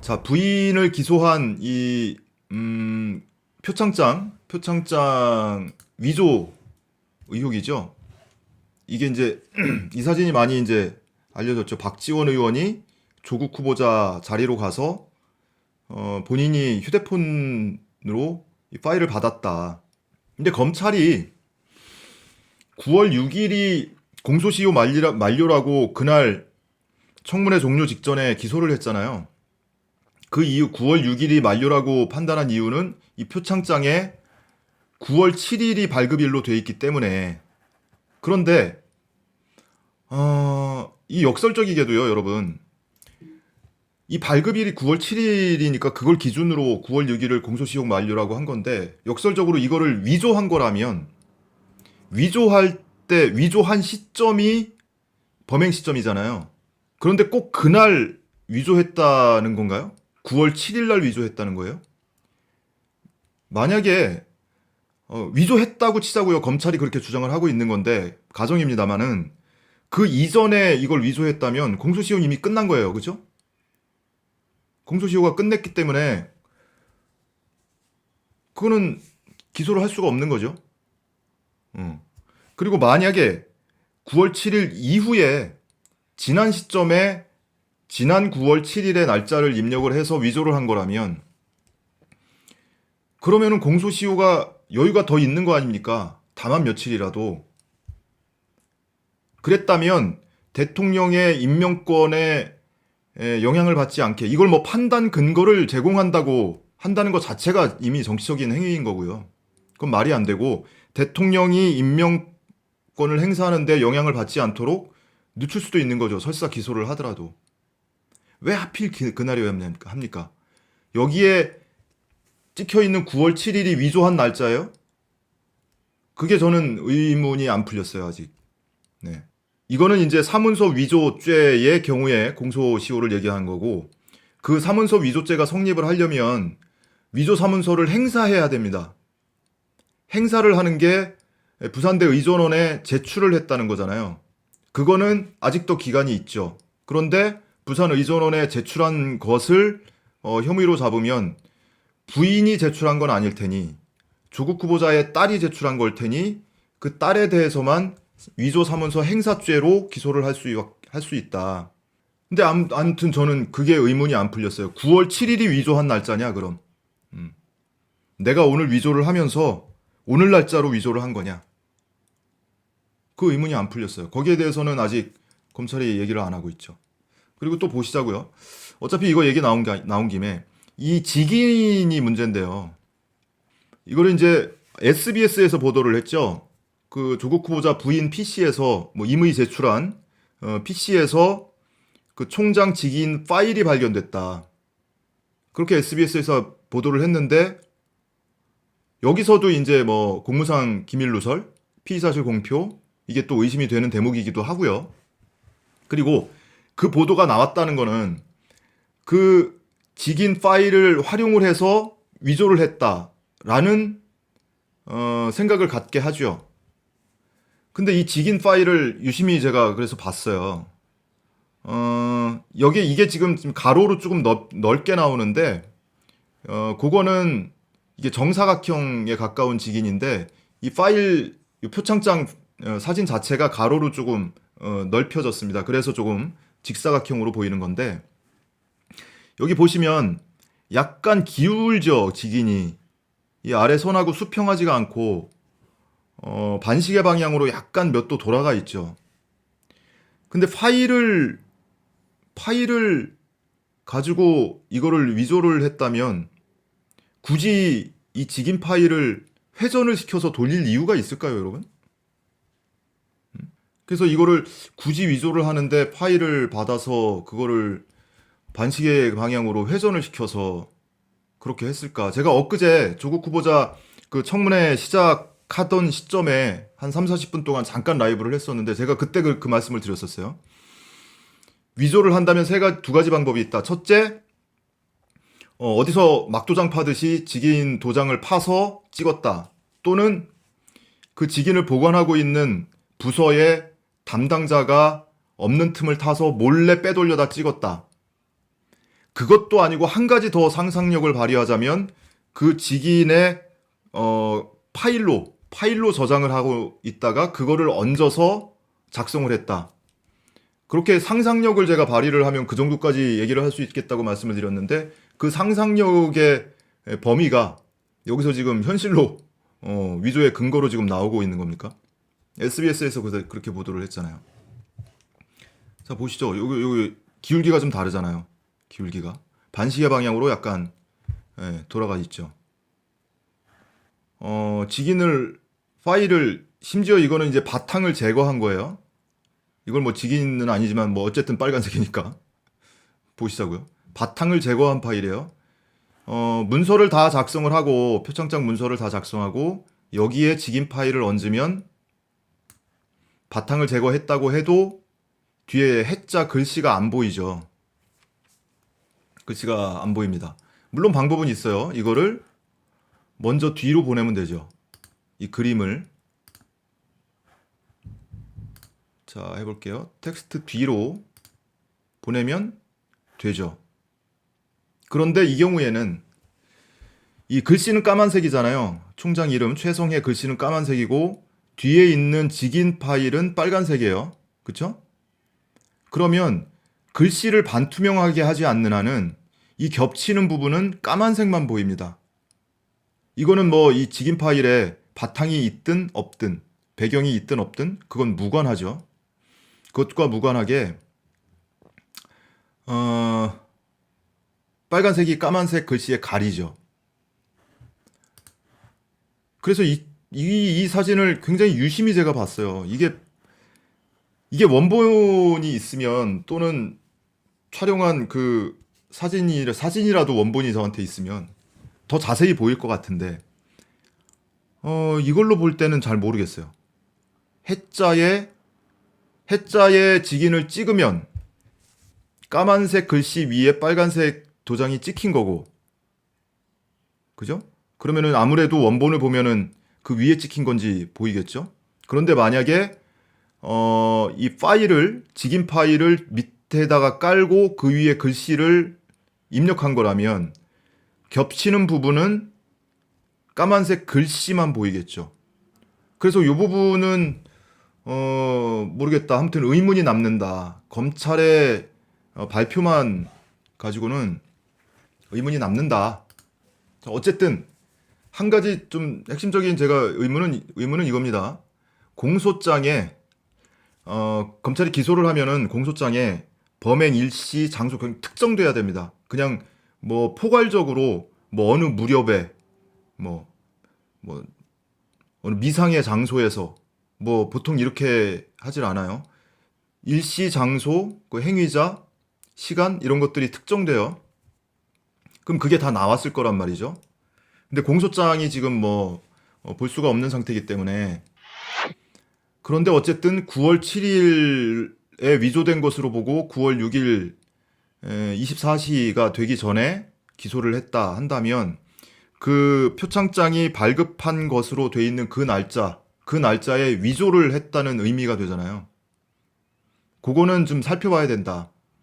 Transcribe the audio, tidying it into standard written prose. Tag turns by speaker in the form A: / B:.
A: 자, 부인을 기소한 표창장 위조 의혹이죠. 이게 이제 이 사진이 많이 이제 알려졌죠. 박지원 의원이 조국 후보자 자리로 가서 본인이 휴대폰으로 이 파일을 받았다. 근데 검찰이 9월 6일이 공소시효 만료라고 그날 청문회 종료 직전에 기소를 했잖아요. 그 이후 9월 6일이 만료라고 판단한 이유는 이 표창장에 9월 7일이 발급일로 돼 있기 때문에. 그런데 이 역설적이게도요, 여러분. 이 발급일이 9월 7일이니까 그걸 기준으로 9월 6일을 공소시효 만료라고 한 건데, 역설적으로 이거를 위조한 거라면 위조할 때 위조한 시점이 범행 시점이잖아요. 그런데 꼭 그날 위조했다는 건가요? 9월 7일 날 위조했다는 거예요? 만약에 위조했다고 치자고요. 검찰이 그렇게 주장을 하고 있는 건데 가정입니다만은 그 이전에 이걸 위조했다면 공소시효는 이미 끝난 거예요. 그죠? 공소시효가 끝냈기 때문에 그거는 기소를 할 수가 없는 거죠. 그리고 만약에 9월 7일 이후에 지난 시점에 지난 9월 7일의 날짜를 입력을 해서 위조를 한 거라면 그러면은 공소시효가 여유가 더 있는 거 아닙니까? 다만 며칠이라도. 그랬다면 대통령의 임명권에 영향을 받지 않게 이걸 뭐 판단 근거를 제공한다고 한다는 것 자체가 이미 정치적인 행위인 거고요. 그건 말이 안 되고 대통령이 임명권을 행사하는데 영향을 받지 않도록 늦출 수도 있는 거죠. 설사 기소를 하더라도. 왜 하필 그날이어야 합니까? 여기에 찍혀 있는 9월 7일이 위조한 날짜예요? 그게 저는 의문이 안 풀렸어요, 아직. 네. 이거는 이제 사문서 위조죄의 경우에 공소시효를 얘기하는 거고, 그 사문서 위조죄가 성립을 하려면 위조 사문서를 행사해야 됩니다. 행사를 하는 게 부산대 의전원에 제출을 했다는 거잖아요. 그거는 아직도 기간이 있죠. 그런데 부산 의전원에 제출한 것을 혐의로 잡으면 부인이 제출한 건 아닐 테니 조국 후보자의 딸이 제출한 걸 테니 그 딸에 대해서만 위조 사문서 행사죄로 기소를 할 수 있다. 근데 아무튼 저는 그게 의문이 안 풀렸어요. 9월 7일이 위조한 날짜냐, 그럼? 내가 오늘 위조를 하면서 오늘 날짜로 위조를 한 거냐? 그 의문이 안 풀렸어요. 거기에 대해서는 아직 검찰이 얘기를 안 하고 있죠. 그리고 또 보시자고요. 어차피 이거 얘기 나온 김에 이 직인이 문제인데요. 이거를 이제 SBS에서 보도를 했죠. 그 조국 후보자 부인 PC에서 뭐 임의 제출한 PC에서 그 총장 직인 파일이 발견됐다. 그렇게 SBS에서 보도를 했는데 여기서도 이제 뭐 공무상 기밀 누설, 피의사실 공표 이게 또 의심이 되는 대목이기도 하고요. 그리고 그 보도가 나왔다는 거는 그 직인 파일을 활용을 해서 위조를 했다라는 생각을 갖게 하죠. 근데 이 직인 파일을 유심히 제가 그래서 봤어요. 여기 이게 지금 가로로 조금 넓게 나오는데, 그거는 이게 정사각형에 가까운 직인인데, 이 파일, 이 표창장 사진 자체가 가로로 조금 넓혀졌습니다. 그래서 조금 직사각형으로 보이는 건데, 여기 보시면 약간 기울죠, 직인이. 이 아래 선하고 수평하지가 않고, 반시계 방향으로 약간 몇 도 돌아가 있죠. 근데 파일을 가지고 이거를 위조를 했다면 굳이 이 직인 파일을 회전을 시켜서 돌릴 이유가 있을까요, 여러분? 그래서 이거를 굳이 위조를 하는데 파일을 받아서 그거를 반시계 방향으로 회전을 시켜서 그렇게 했을까? 제가 엊그제 조국 후보자 그 청문회 시작하던 시점에 한 3, 40분 동안 잠깐 라이브를 했었는데 제가 그때 그 말씀을 드렸었어요. 위조를 한다면 두 가지 방법이 있다. 첫째, 어디서 막도장 파듯이 직인 도장을 파서 찍었다. 또는 그 직인을 보관하고 있는 부서의 담당자가 없는 틈을 타서 몰래 빼돌려다 찍었다. 그것도 아니고 한 가지 더 상상력을 발휘하자면 그 직인의 파일로 저장을 하고 있다가 그거를 얹어서 작성을 했다. 그렇게 상상력을 제가 발휘를 하면 그 정도까지 얘기를 할 수 있겠다고 말씀을 드렸는데 그 상상력의 범위가 여기서 지금 현실로 위조의 근거로 지금 나오고 있는 겁니까? SBS에서 그렇게 보도를 했잖아요. 자, 보시죠. 여기 기울기가 좀 다르잖아요. 기울기가 반시계 방향으로 약간 돌아가 있죠. 직인을 파일을 심지어 이거는 이제 바탕을 제거한 거예요. 이걸 뭐 직인은 아니지만 뭐 어쨌든 빨간색이니까 보시자고요. 바탕을 제거한 파일이에요. 문서를 다 작성을 하고 표창장 문서를 다 작성하고 여기에 직인 파일을 얹으면 바탕을 제거했다고 해도 뒤에 해자 글씨가 안 보이죠. 글씨가 안 보입니다. 물론 방법은 있어요. 이거를 먼저 뒤로 보내면 되죠. 이 그림을 자 해볼게요. 텍스트 뒤로 보내면 되죠. 그런데 이 경우에는 이 글씨는 까만색이잖아요. 총장 이름 최성해 글씨는 까만색이고 뒤에 있는 직인 파일은 빨간색이에요. 그쵸? 그러면 글씨를 반투명하게 하지 않는 한은 이 겹치는 부분은 까만색만 보입니다. 이거는 뭐 이 직인 파일에 바탕이 있든 없든 배경이 있든 없든 그건 무관하죠. 그것과 무관하게 빨간색이 까만색 글씨에 가리죠. 그래서 이 사진을 굉장히 유심히 제가 봤어요. 이게 원본이 있으면 또는 촬영한 그 사진이라도 원본이 저한테 있으면 더 자세히 보일 것 같은데 이걸로 볼 때는 잘 모르겠어요. 해자에 직인을 찍으면 까만색 글씨 위에 빨간색 도장이 찍힌 거고 그죠? 그러면은 아무래도 원본을 보면은 그 위에 찍힌 건지 보이겠죠? 그런데 만약에 이 직인 파일을 밑에다가 깔고 그 위에 글씨를 입력한 거라면 겹치는 부분은 까만색 글씨만 보이겠죠. 그래서 이 부분은 모르겠다. 아무튼 의문이 남는다. 검찰의 발표만 가지고는 의문이 남는다. 자, 어쨌든 한 가지 좀 핵심적인 제가 의문은 이겁니다. 공소장에 검찰이 기소를 하면은 공소장에 범행 일시 장소 그냥 특정돼야 됩니다. 그냥 뭐 포괄적으로 뭐 어느 무렵에 뭐 어느 미상의 장소에서 뭐 보통 이렇게 하질 않아요. 일시 장소, 그 행위자, 시간 이런 것들이 특정돼요. 그럼 그게 다 나왔을 거란 말이죠. 근데 공소장이 지금 뭐 볼 수가 없는 상태이기 때문에 그런데 어쨌든 9월 7일에 위조된 것으로 보고 9월 6일 24시가 되기 전에 기소를 했다 한다면 그 표창장이 발급한 것으로 돼 있는 그 날짜에 위조를 했다는 의미가 되잖아요. 그거는 좀 살펴봐야 된다.